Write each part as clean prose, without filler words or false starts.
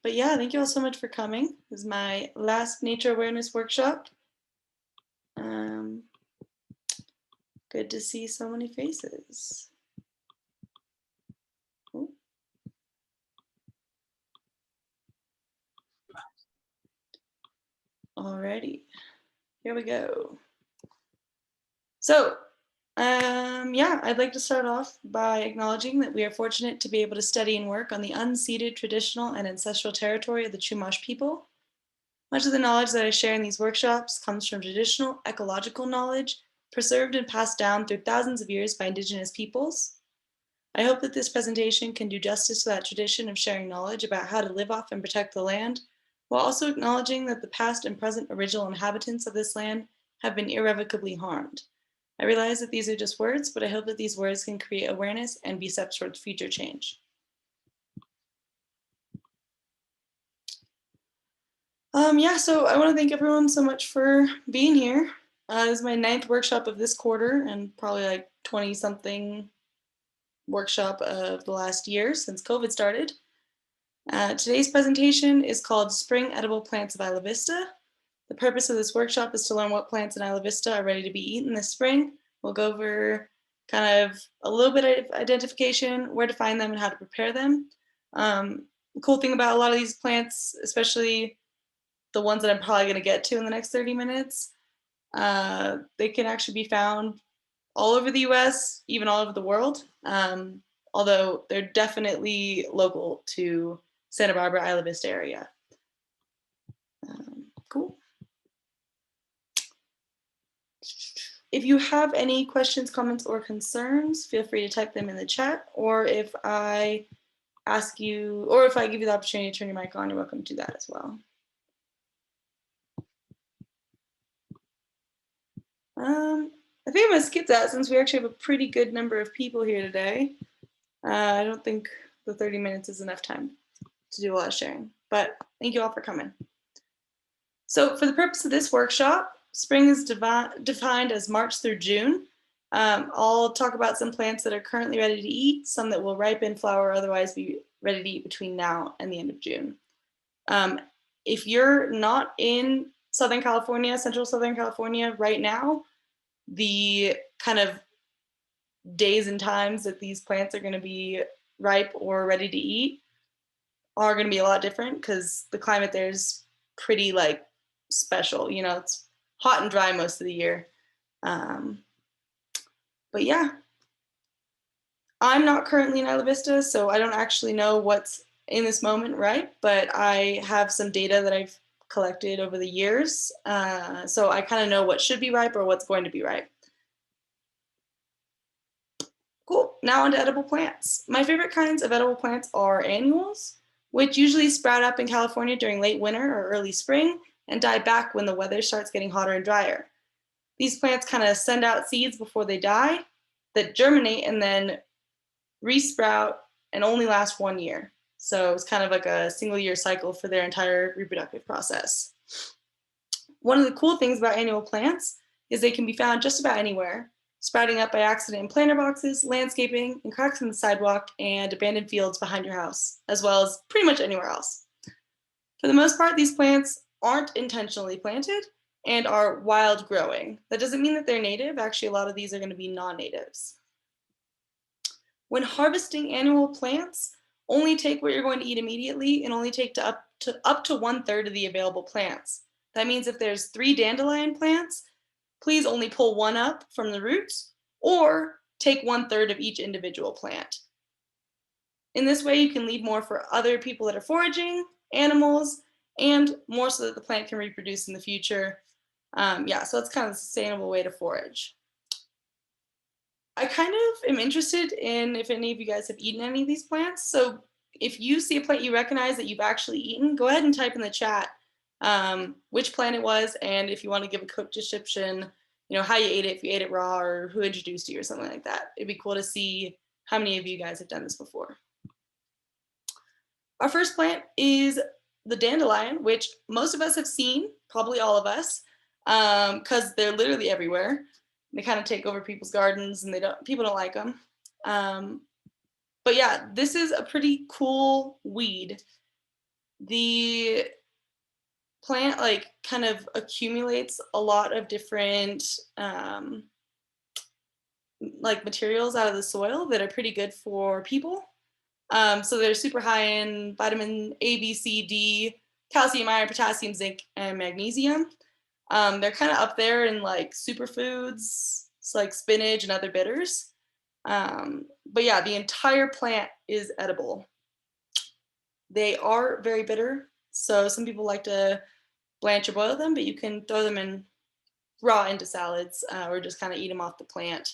But yeah, thank you all so much for coming. This is my last nature awareness workshop. Um, Good to see so many faces. Ooh. Alrighty, here we go. So, yeah, I'd like to start off by acknowledging that we are fortunate to be able to study and work on the unceded traditional and ancestral territory of the Chumash people. Much of the knowledge that I share in these workshops comes from traditional ecological knowledge preserved and passed down through thousands of years by Indigenous peoples. I hope that this presentation can do justice to that tradition of sharing knowledge about how to live off and protect the land, while also acknowledging that the past and present original inhabitants of this land have been irrevocably harmed. I realize that these are just words, but I hope that these words can create awareness and be steps towards future change. Yeah, so I want to thank everyone so much for being here. This is my 9th workshop of this quarter and probably like 20 something workshop of the last year since COVID started. Today's presentation is called Spring Edible Plants of Isla Vista. The purpose of this workshop is to learn what plants in Isla Vista are ready to be eaten this spring. We'll go over kind of a little bit of identification, where to find them, and how to prepare them. The cool thing about a lot of these plants, especially the ones that I'm probably going to get to in the next 30 minutes, they can actually be found all over the US, even all over the world, although they're definitely local to Santa Barbara, Isla Vista area. Cool. If you have any questions, comments, or concerns, feel free to type them in the chat, or if I ask you, or if I give you the opportunity to turn your mic on, you're welcome to do that as well. I think I'm gonna skip that since we actually have a pretty good number of people here today. I don't think the 30 minutes is enough time to do a lot of sharing, but thank you all for coming. So for the purpose of this workshop, spring is defined as March through June. I'll talk about some plants that are currently ready to eat, some that will ripen, flower, or otherwise be ready to eat between now and the end of June. If you're not in Southern California, Central Southern California right now, the kind of days and times that these plants are going to be ripe or ready to eat are going to be a lot different because the climate there is pretty like special. You know, it's hot and dry most of the year. But yeah, I'm not currently in Isla Vista, so I don't actually know what's in this moment, right? But I have some data that I've collected over the years. So I kind of know what should be ripe or what's going to be ripe. Cool, now onto edible plants. My favorite kinds of edible plants are annuals, which usually sprout up in California during late winter or early spring and die back when the weather starts getting hotter and drier. These plants kind of send out seeds before they die that germinate and then resprout and only last 1 year. So it's kind of like a single year cycle for their entire reproductive process. One of the cool things about annual plants is they can be found just about anywhere, sprouting up by accident in planter boxes, landscaping, in cracks in the sidewalk, and abandoned fields behind your house, as well as pretty much anywhere else. For the most part, these plants aren't intentionally planted and are wild growing. That doesn't mean that they're native. Actually, a lot of these are going to be non-natives. When harvesting annual plants, only take what you're going to eat immediately and only take up to 1/3 of the available plants. That means if there's 3 dandelion plants, please only pull 1 up from the roots or take 1/3 of each individual plant. In this way, you can leave more for other people that are foraging, animals, and more so that the plant can reproduce in the future. Yeah, so it's kind of a sustainable way to forage. I kind of am interested in if any of you guys have eaten any of these plants. So if you see a plant you recognize that you've actually eaten, go ahead and type in the chat which plant it was, and if you want to give a quick description, you know, how you ate it, if you ate it raw or who introduced you or something like that. It'd be cool to see how many of you guys have done this before. Our first plant is the dandelion, which most of us have seen, probably all of us, because they're literally everywhere. They kind of take over people's gardens, and people don't like them. But yeah, this is a pretty cool weed. The plant like kind of accumulates a lot of different like materials out of the soil that are pretty good for people. So they're super high in vitamin A, B, C, D, calcium, iron, potassium, zinc, and magnesium. They're kind of up there in like superfoods, it's like spinach and other bitters. But yeah, the entire plant is edible. They are very bitter, so some people like to blanch or boil them, but you can throw them in raw into salads or just kind of eat them off the plant.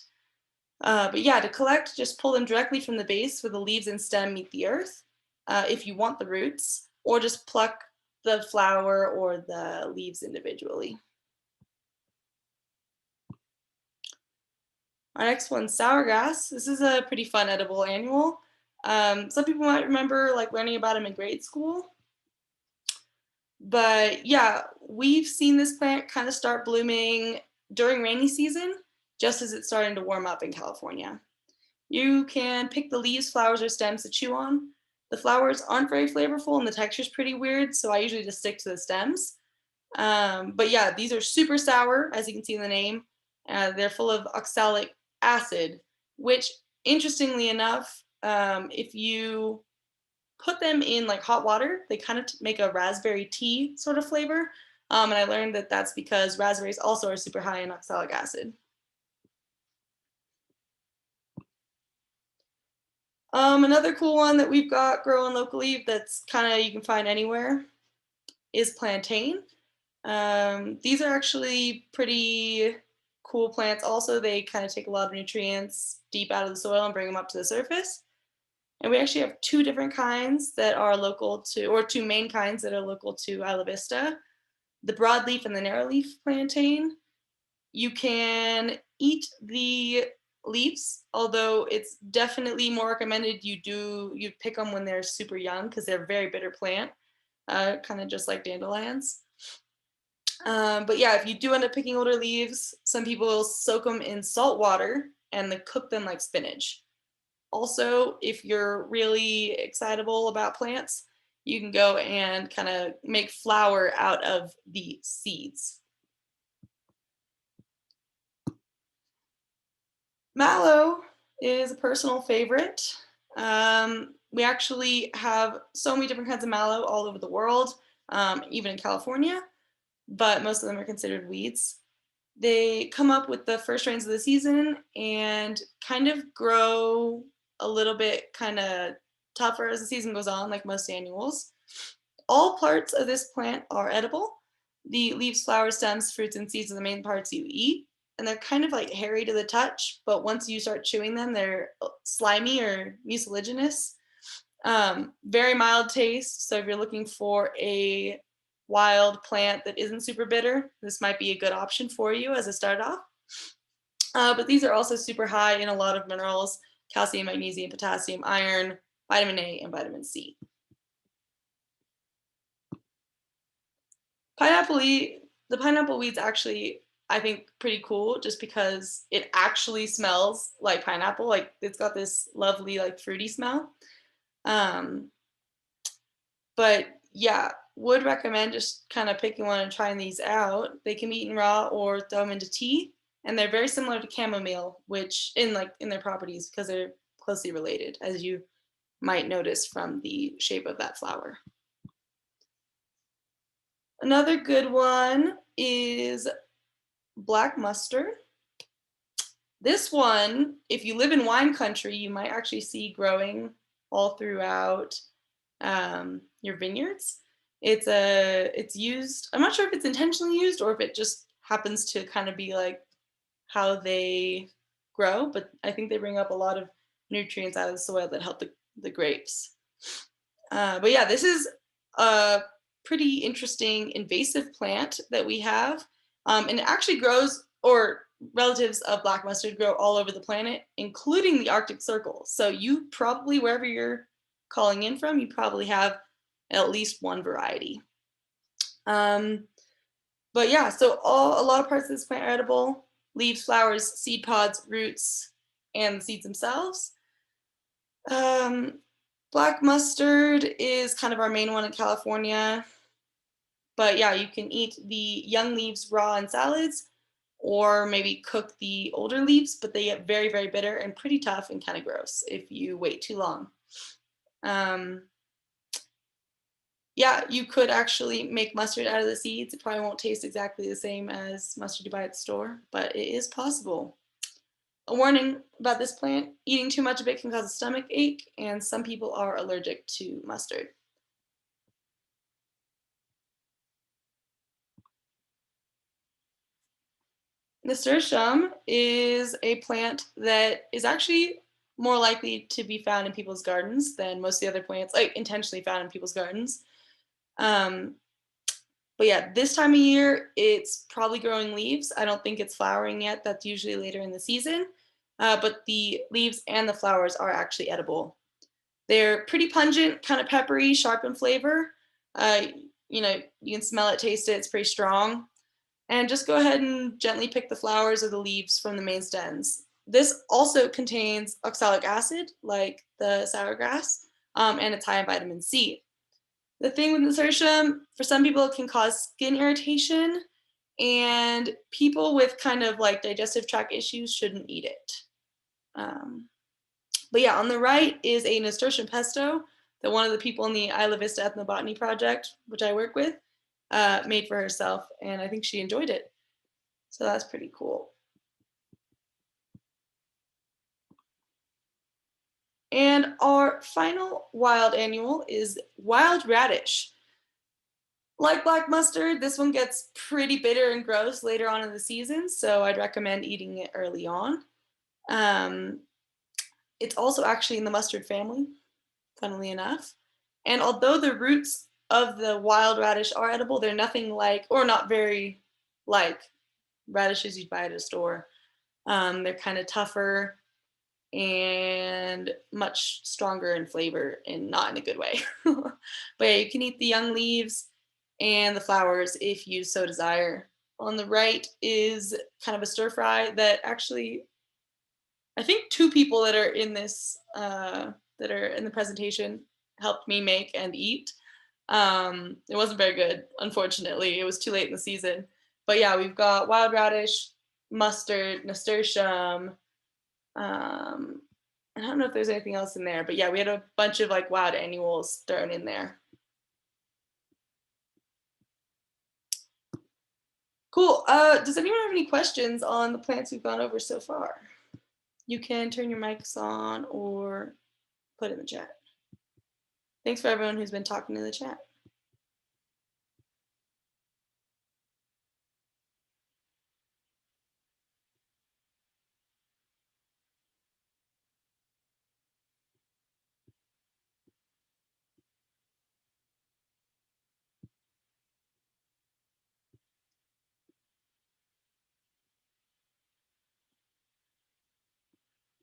But yeah, to collect, just pull them directly from the base where the leaves and stem meet the earth if you want the roots, or just pluck the flower or the leaves individually. Our next one's sour grass. This is a pretty fun edible annual. Some people might remember like learning about them in grade school. But yeah, we've seen this plant kind of start blooming during rainy season, just as it's starting to warm up in California. You can pick the leaves, flowers, or stems to chew on. The flowers aren't very flavorful and the texture's pretty weird, so I usually just stick to the stems. But yeah, these are super sour, as you can see in the name. They're full of oxalic acid, which, interestingly enough, if you put them in like hot water, they kind of make a raspberry tea sort of flavor. And I learned that that's because raspberries also are super high in oxalic acid. Another cool one that we've got growing locally that's kind of you can find anywhere is plantain. These are actually pretty cool plants. Also, they kind of take a lot of nutrients deep out of the soil and bring them up to the surface. And we actually have two different kinds that are local to, or two main kinds that are local to Isla Vista, the broadleaf and the narrowleaf plantain. You can eat the leaves, although it's definitely more recommended you pick them when they're super young because they're a very bitter plant, kind of just like dandelions. But yeah, if you do end up picking older leaves, some people will soak them in salt water and then cook them like spinach. Also, if you're really excitable about plants, you can go and kind of make flour out of the seeds. Mallow is a personal favorite. We actually have so many different kinds of mallow all over the world, even in California, but most of them are considered weeds. They come up with the first rains of the season and kind of grow a little bit kind of tougher as the season goes on, like most annuals. All parts of this plant are edible. The leaves, flowers, stems, fruits, and seeds are the main parts you eat. And they're kind of like hairy to the touch, but once you start chewing them, they're slimy or mucilaginous. Very mild taste. So if you're looking for a wild plant that isn't super bitter, this might be a good option for you as a start off. But these are also super high in a lot of minerals: calcium, magnesium, potassium, iron, vitamin A, and vitamin C. The pineapple weed's actually, I think, pretty cool just because it actually smells like pineapple. Like it's got this lovely, like fruity smell. Um, but yeah, would recommend just kind of picking one and trying these out. They can be eaten raw or throw them into tea, and they're very similar to chamomile, which in their properties because they're closely related, as you might notice from the shape of that flower. Another good one is black mustard. This one, if you live in wine country, you might actually see growing all throughout your vineyards. It's used. I'm not sure if it's intentionally used or if it just happens to kind of be like how they grow, but I think they bring up a lot of nutrients out of the soil that help the grapes. But yeah, this is a pretty interesting invasive plant that we have. And it actually grows, or relatives of black mustard grow all over the planet, including the Arctic Circle. So you probably, wherever you're calling in from, you probably have at least one variety. But yeah, so a lot of parts of this plant are edible: leaves, flowers, seed pods, roots, and the seeds themselves. Black mustard is kind of our main one in California. But yeah, you can eat the young leaves raw in salads or maybe cook the older leaves, but they get very, very bitter and pretty tough and kind of gross if you wait too long. Um, yeah, you could actually make mustard out of the seeds. It probably won't taste exactly the same as mustard you buy at the store, but it is possible. A warning about this plant, eating too much of it can cause a stomach ache, and some people are allergic to mustard. Nasturtium is a plant that is actually more likely to be found in people's gardens than most of the other plants, like intentionally found in people's gardens. Um, but yeah, this time of year, it's probably growing leaves. I don't think it's flowering yet. That's usually later in the season. But the leaves and the flowers are actually edible. They're pretty pungent, kind of peppery, sharp in flavor. Uh, you can smell it, taste it. It's pretty strong. And just go ahead and gently pick the flowers or the leaves from the main stems. This also contains oxalic acid, like the sour grass, and it's high in vitamin C. The thing with nasturtium, for some people, it can cause skin irritation, and people with kind of like digestive tract issues shouldn't eat it. Um, but yeah, on the right is a nasturtium pesto that one of the people in the Isla Vista Ethnobotany project, which I work with, made for herself, and I think she enjoyed it. So that's pretty cool. And our final wild annual is wild radish. Like black mustard, this one gets pretty bitter and gross later on in the season, so I'd recommend eating it early on. Um, it's also actually in the mustard family, funnily enough. And although the roots of the wild radish are edible, they're nothing like, or not very like, radishes you'd buy at a store. They're kind of tougher and much stronger in flavor and not in a good way. But yeah, you can eat the young leaves and the flowers if you so desire. On the right is kind of a stir fry that actually, I think two people that are in this, that are in the presentation helped me make and eat. It wasn't very good, unfortunately. It was too late in the season. But yeah, we've got wild radish, mustard, nasturtium, um, I don't know if there's anything else in there, but yeah, we had a bunch of like wild annuals thrown in there. Cool. Does anyone have any questions on the plants we've gone over so far? You can turn your mics on or put it in the chat. Thanks for everyone who's been talking in the chat.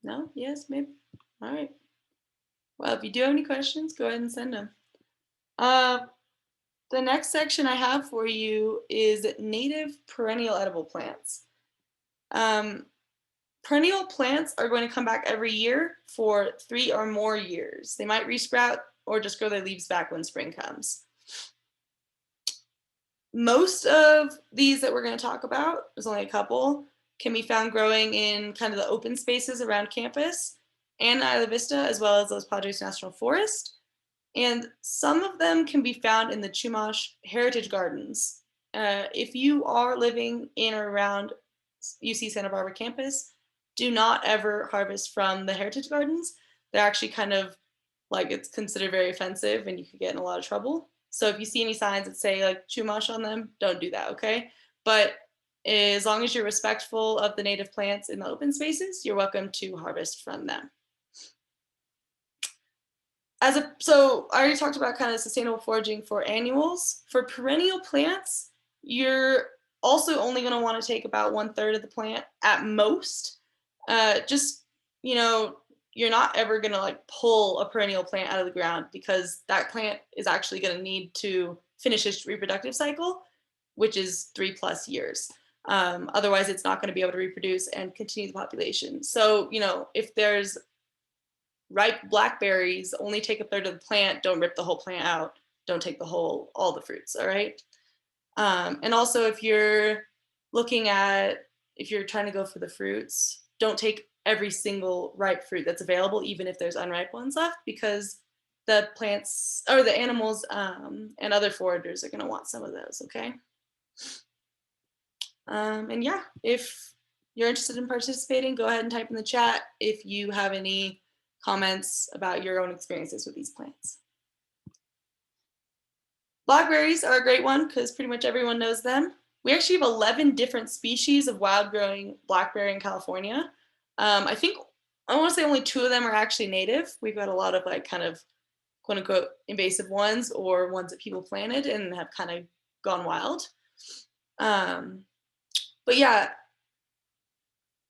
No? Yes? Maybe? All right. Well, if you do have any questions, go ahead and send them. The next section I have for you is native perennial edible plants. Perennial plants are going to come back every year for 3 or more years. They might resprout or just grow their leaves back when spring comes. Most of these that we're going to talk about, there's only a couple, can be found growing in kind of the open spaces around campus and Isla Vista, as well as Los Padres National Forest. And some of them can be found in the Chumash Heritage Gardens. If you are living in or around UC Santa Barbara campus, do not ever harvest from the Heritage Gardens. They're actually kind of like, it's considered very offensive and you could get in a lot of trouble. So if you see any signs that say like Chumash on them, don't do that, okay? But as long as you're respectful of the native plants in the open spaces, you're welcome to harvest from them. So I already talked about kind of sustainable foraging for annuals. For perennial plants, you're also only going to want to take about 1/3 of the plant at most. Just, you're not ever going to like pull a perennial plant out of the ground because that plant is actually going to need to finish its reproductive cycle, which is 3+ years. Otherwise, it's not going to be able to reproduce and continue the population. So, if there's ripe blackberries only take a third of the plant. Don't rip the whole plant out. Don't take all the fruits. All right. And also, if you're trying to go for the fruits, don't take every single ripe fruit that's available, even if there's unripe ones left, because the plants or the animals and other foragers are going to want some of those. Okay. And yeah, if you're interested in participating, go ahead and type in the chat if you have any comments about your own experiences with these plants. Blackberries are a great one because pretty much everyone knows them. We actually have 11 different species of wild growing blackberry in California. I want to say only 2 of them are actually native. We've got a lot of like kind of quote unquote invasive ones or ones that people planted and have kind of gone wild. But yeah,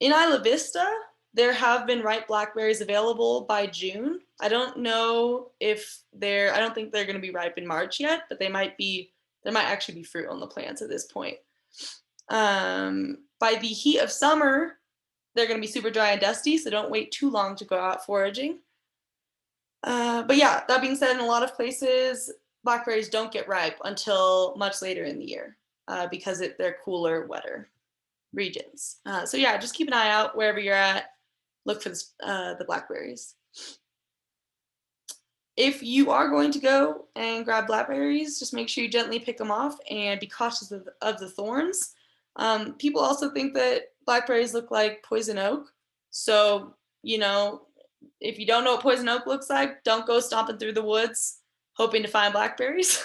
in Isla Vista, there have been ripe blackberries available by June. I don't think they're going to be ripe in March yet, but there might actually be fruit on the plants at this point. By the heat of summer, they're going to be super dry and dusty, so don't wait too long to go out foraging. But yeah, that being said, in a lot of places, blackberries don't get ripe until much later in the year because they're cooler, wetter regions. So yeah, just keep an eye out wherever you're at. Look for the blackberries. If you are going to go and grab blackberries, just make sure you gently pick them off and be cautious of the thorns. People also think that blackberries look like poison oak. So, if you don't know what poison oak looks like, don't go stomping through the woods hoping to find blackberries.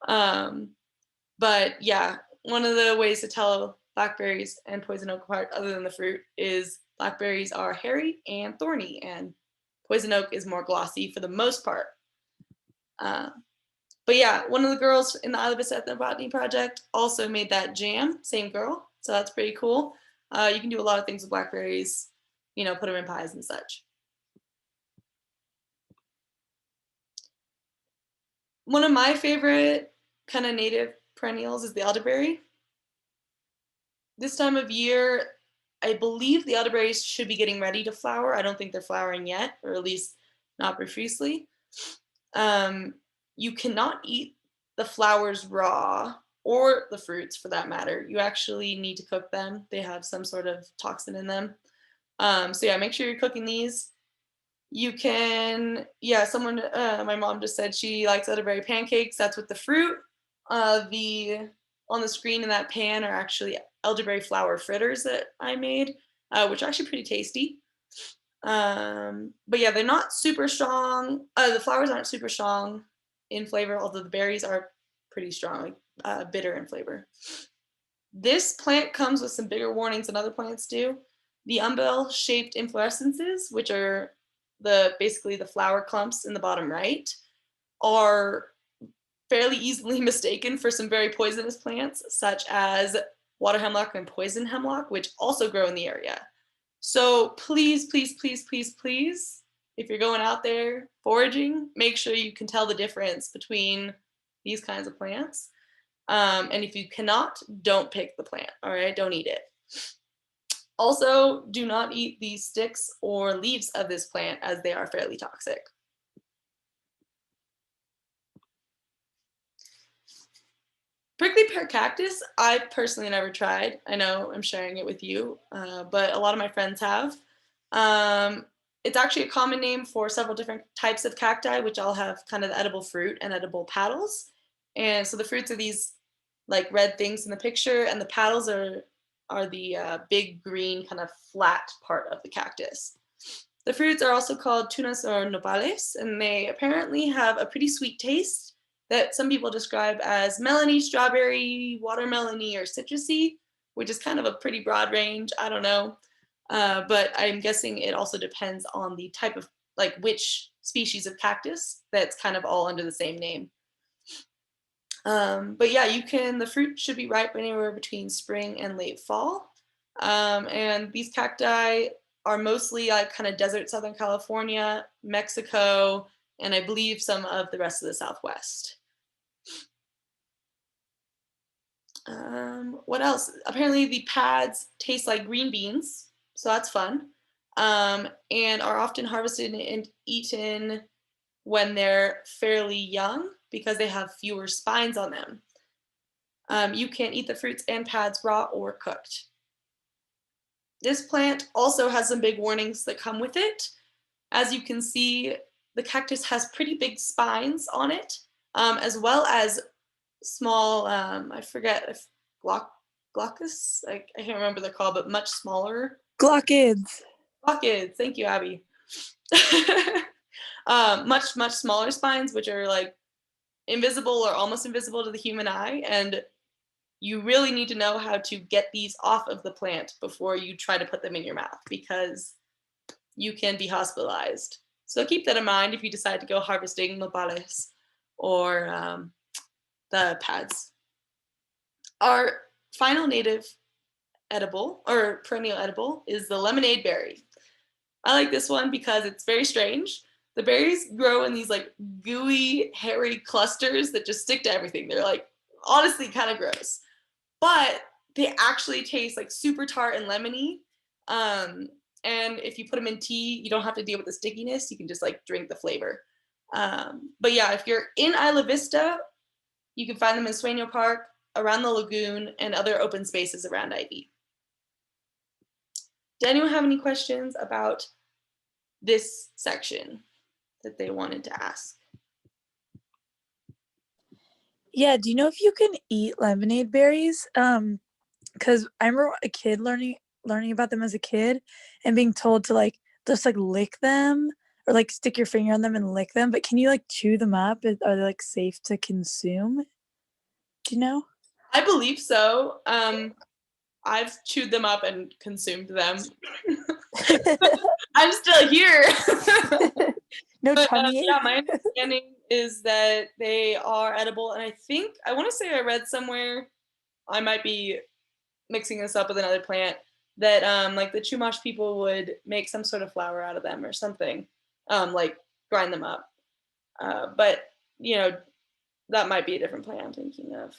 But yeah, one of the ways to tell blackberries and poison oak apart, other than the fruit, is blackberries are hairy and thorny, and poison oak is more glossy for the most part. But yeah, one of the girls in the Isla Vista Ethnobotany Project also made that jam, same girl, so that's pretty cool. You can do a lot of things with blackberries, put them in pies and such. One of my favorite kind of native perennials is the elderberry. This time of year, I believe the elderberries should be getting ready to flower. I don't think they're flowering yet, or at least not profusely. You cannot eat the flowers raw, or the fruits for that matter. You actually need to cook them. They have some sort of toxin in them. So yeah, make sure you're cooking these. You can, my mom just said she likes elderberry pancakes. That's with the fruit. On the screen in that pan are actually elderberry flower fritters that I made, which are actually pretty tasty. But yeah, they're not super strong. The flowers aren't super strong in flavor, although the berries are pretty strong, like bitter in flavor. This plant comes with some bigger warnings than other plants do. The umbel-shaped inflorescences, which are basically the flower clumps in the bottom right, are fairly easily mistaken for some very poisonous plants, such as water hemlock and poison hemlock, which also grow in the area. So please, please, please, please, please, if you're going out there foraging, make sure you can tell the difference between these kinds of plants. And if you cannot, don't pick the plant, all right? Don't eat it. Also, do not eat the sticks or leaves of this plant as they are fairly toxic. Prickly pear cactus, I've personally never tried. I know I'm sharing it with you, but a lot of my friends have. It's actually a common name for several different types of cacti, which all have kind of the edible fruit and edible petals. And so the fruits are these like red things in the picture, and the petals are the big green kind of flat part of the cactus. The fruits are also called tunas or nopales, and they apparently have a pretty sweet taste that some people describe as melony, strawberry, watermelony, or citrusy, which is kind of a pretty broad range. I don't know. But I'm guessing it also depends on the type of, like which species of cactus that's kind of all under the same name. But yeah, the fruit should be ripe anywhere between spring and late fall. And these cacti are mostly like kind of desert Southern California, Mexico, and I believe some of the rest of the Southwest. What else? Apparently the pads taste like green beans, so that's fun. and are often harvested and eaten when they're fairly young because they have fewer spines on them. You can eat the fruits and pads raw or cooked. This plant also has some big warnings that come with it. As you can see, the cactus has pretty big spines on it, as well as small, I forget if glaucus, I can't remember they're called, but much smaller. Glaucids. Glaucids, thank you, Abby. Much smaller spines, which are like invisible or almost invisible to the human eye, and you really need to know how to get these off of the plant before you try to put them in your mouth, because you can be hospitalized. So keep that in mind if you decide to go harvesting nopales or the pads. Our final native edible or perennial edible is the lemonade berry. I like this one because it's very strange. The berries grow in these like gooey, hairy clusters that just stick to everything. They're like honestly kind of gross, but they actually taste like super tart and lemony. And if you put them in tea, you don't have to deal with the stickiness. You can just like drink the flavor. But yeah, if you're in Isla Vista, you can find them in Sueño Park, around the lagoon, and other open spaces around Ivy. Did anyone have any questions about this section that they wanted to ask? Yeah, do you know if you can eat lemonade berries? Because I remember a kid learning about them as a kid and being told to like just like lick them or like stick your finger on them and lick them. But can you like chew them up? Are they like safe to consume? Do you know? I believe so. I've chewed them up and consumed them. I'm still here. No But tummy yeah, ache? my understanding is that they are edible, and I want to say I read somewhere, I might be mixing this up with another plant, that like the Chumash people would make some sort of flour out of them or something, like grind them up. But you know, that might be a different plant I'm thinking of.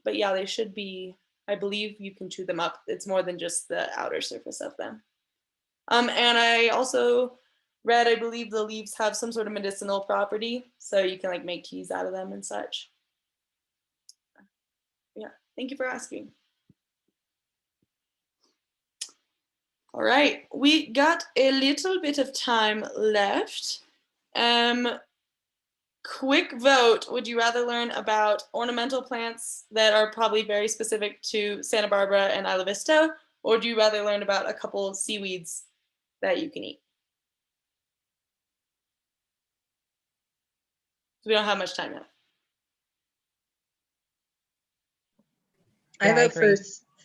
But yeah, they should be. I believe you can chew them up. It's more than just the outer surface of them. And I also read, I believe the leaves have some sort of medicinal property, so you can like make teas out of them and such. Yeah, thank you for asking. All right, we got a little bit of time left. Quick vote. Would you rather learn about ornamental plants that are probably very specific to Santa Barbara and Isla Vista, or would you rather learn about a couple seaweeds that you can eat? We don't have much time left. I vote for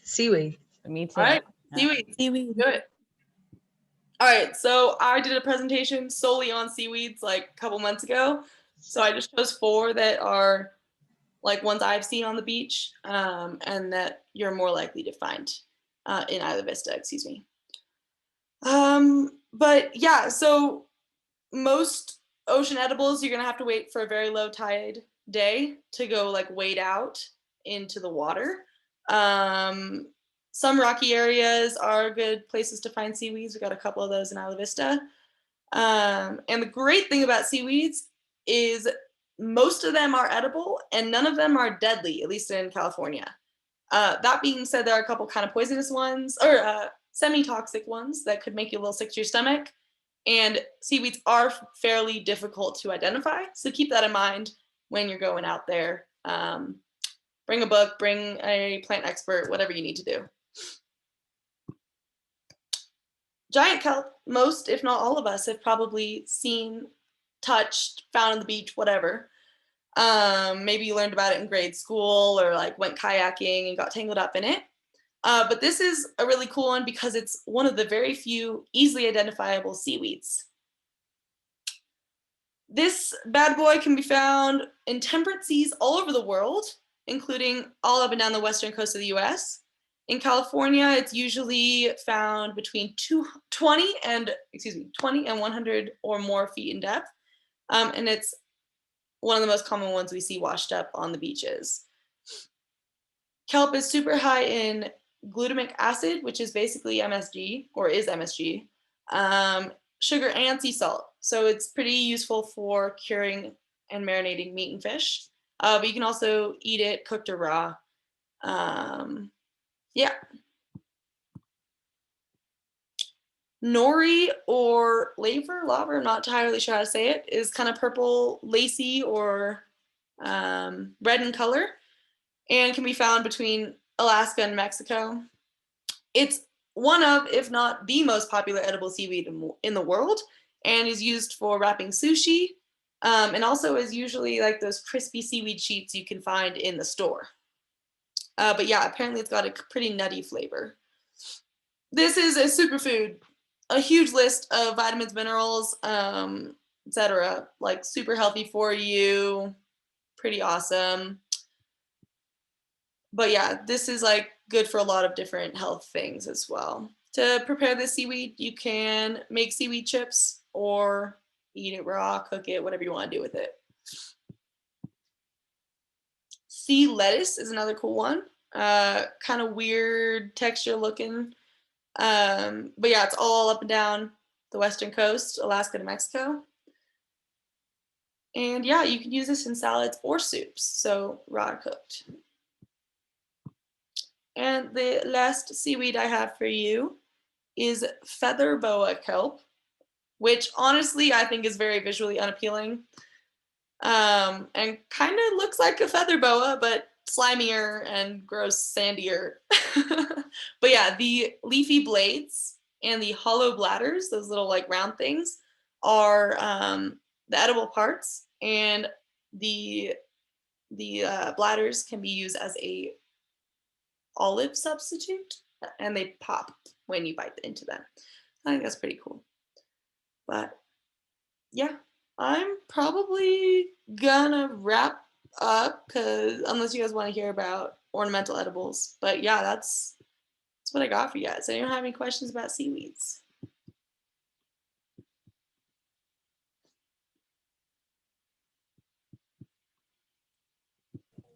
seaweed. Me too. All right, Yeah. seaweed. Good. All right, so I did a presentation solely on seaweeds like a couple months ago. So I just chose 4 that are like ones I've seen on the beach, and that you're more likely to find in Isla Vista, excuse me. But yeah, so most ocean edibles, you're gonna have to wait for a very low tide day to go like wade out into the water. Some rocky areas are good places to find seaweeds. We got a couple of those in Isla Vista. And the great thing about seaweeds is most of them are edible and none of them are deadly, at least in California. That being said, there are a couple kind of poisonous ones or semi-toxic ones that could make you a little sick to your stomach. And seaweeds are fairly difficult to identify. So keep that in mind when you're going out there. Bring a book, bring a plant expert, whatever you need to do. Giant kelp, most, if not all of us, have probably seen, touched, found on the beach, whatever. Maybe you learned about it in grade school or like went kayaking and got tangled up in it. But this is a really cool one because it's one of the very few easily identifiable seaweeds. This bad boy can be found in temperate seas all over the world, including all up and down the western coast of the US. In California, it's usually found between 20 and 100 or more feet in depth. And it's one of the most common ones we see washed up on the beaches. Kelp is super high in glutamic acid, which is basically MSG, or is MSG, Sugar and sea salt. So it's pretty useful for curing and marinating meat and fish. But you can also eat it cooked or raw. Yeah. Nori or laver, I'm not entirely sure how to say it, is kind of purple, lacy, or red in color, and can be found between Alaska and Mexico. It's one of, if not the most popular edible seaweed in the world, and is used for wrapping sushi, and also is usually like those crispy seaweed sheets you can find in the store. But yeah, apparently it's got a pretty nutty flavor. This is a superfood, a huge list of vitamins, minerals, etc. Like super healthy for you, pretty awesome. But yeah, this is like good for a lot of different health things as well. To prepare this seaweed, you can make seaweed chips or eat it raw, cook it, whatever you want to do with it. Sea lettuce is another cool one. Kind of weird texture looking. But yeah, it's all up and down the western coast, Alaska to Mexico. And yeah, you can use this in salads or soups, so raw or cooked. And the last seaweed I have for you is feather boa kelp, which honestly I think is very visually unappealing, and kind of looks like a feather boa, but slimier and gross, sandier. But yeah, the leafy blades and the hollow bladders, those little like round things, are the edible parts, and the bladders can be used as a olive substitute, and they pop when you bite into them. I think that's pretty cool. But yeah, I'm probably gonna wrap up, because unless you guys want to hear about ornamental edibles. But yeah, that's what I got for you guys. Anyone have any questions about seaweeds?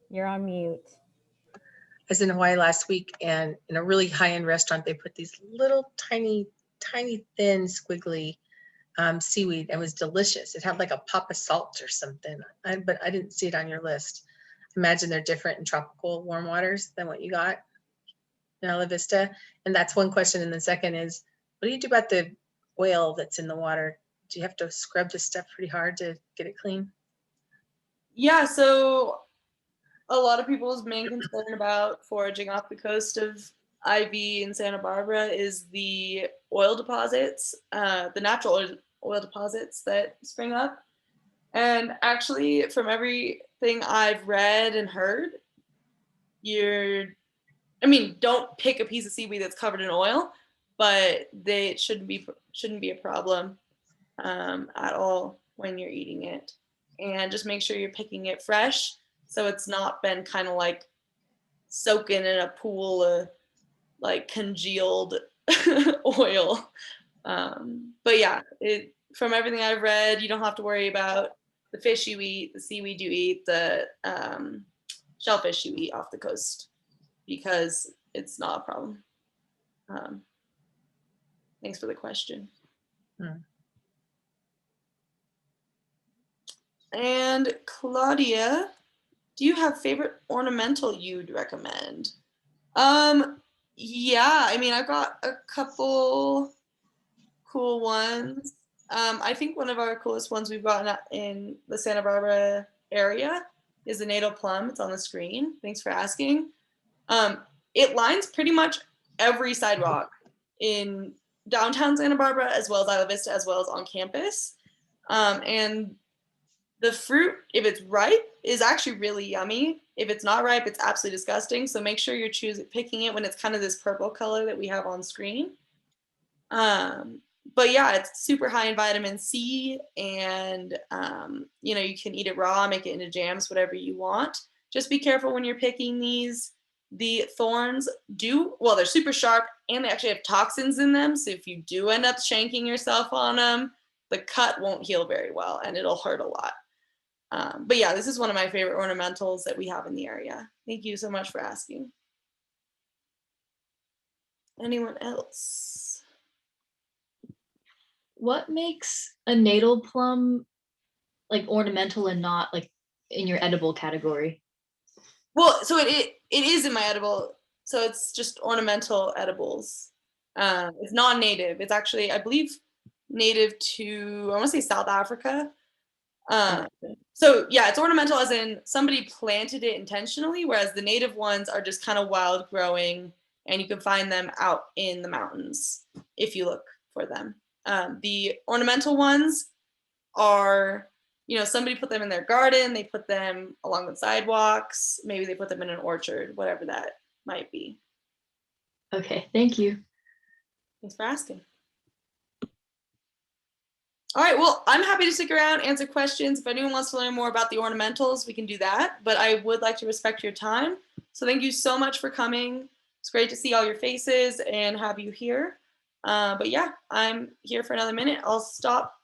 You're on mute. I was in Hawaii last week, and in a really high-end restaurant, they put these little tiny, thin, squiggly seaweed. It was delicious. It had like a pop of salt or something, but I didn't see it on your list. Imagine they're different in tropical warm waters than what you got in Isla Vista. And that's one question. And the second is, what do you do about the oil that's in the water? Do you have to scrub this stuff pretty hard to get it clean? Yeah, so a lot of people's main concern about foraging off the coast of IV in Santa Barbara is the oil deposits, the natural oil deposits that spring up. And actually, from everything I've read and heard, don't pick a piece of seaweed that's covered in oil, but they shouldn't be a problem at all when you're eating it. And just make sure you're picking it fresh, so it's not been kind of like soaking in a pool of like congealed oil. But yeah, from everything I've read, you don't have to worry about the fish you eat, the seaweed you eat, the shellfish you eat off the coast, because it's not a problem. Thanks for the question. And Claudia, do you have favorite ornamental you'd recommend? Yeah, I mean, I've got a couple cool ones. I think one of our coolest ones we've gotten in the Santa Barbara area is the natal plum. It's on the screen. Thanks for asking. It lines pretty much every sidewalk in downtown Santa Barbara, as well as Isla Vista, as well as on campus. And the fruit, if it's ripe, is actually really yummy. If it's not ripe, it's absolutely disgusting. So make sure you're picking it when it's kind of this purple color that we have on screen. But yeah, it's super high in vitamin C, and you can eat it raw, make it into jams, whatever you want. Just be careful when you're picking these. The thorns they're super sharp, and they actually have toxins in them. So if you do end up shanking yourself on them, the cut won't heal very well, and it'll hurt a lot. But yeah, this is one of my favorite ornamentals that we have in the area. Thank you so much for asking. Anyone else? What makes a natal plum like ornamental and not like in your edible category? Well, so it is in my edible. So it's just ornamental edibles. It's non-native. It's actually, I believe, native to, I want to say South Africa. Gotcha. So yeah, it's ornamental as in somebody planted it intentionally, whereas the native ones are just kind of wild growing, and you can find them out in the mountains if you look for them. The ornamental ones are, somebody put them in their garden, they put them along the sidewalks, maybe they put them in an orchard, whatever that might be. Okay, thank you. Thanks for asking. All right, well, I'm happy to stick around, answer questions. If anyone wants to learn more about the ornamentals, we can do that, but I would like to respect your time. So thank you so much for coming. It's great to see all your faces and have you here. But yeah, I'm here for another minute. I'll stop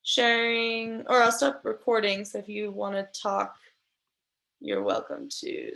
sharing, or I'll stop recording. So if you want to talk, you're welcome to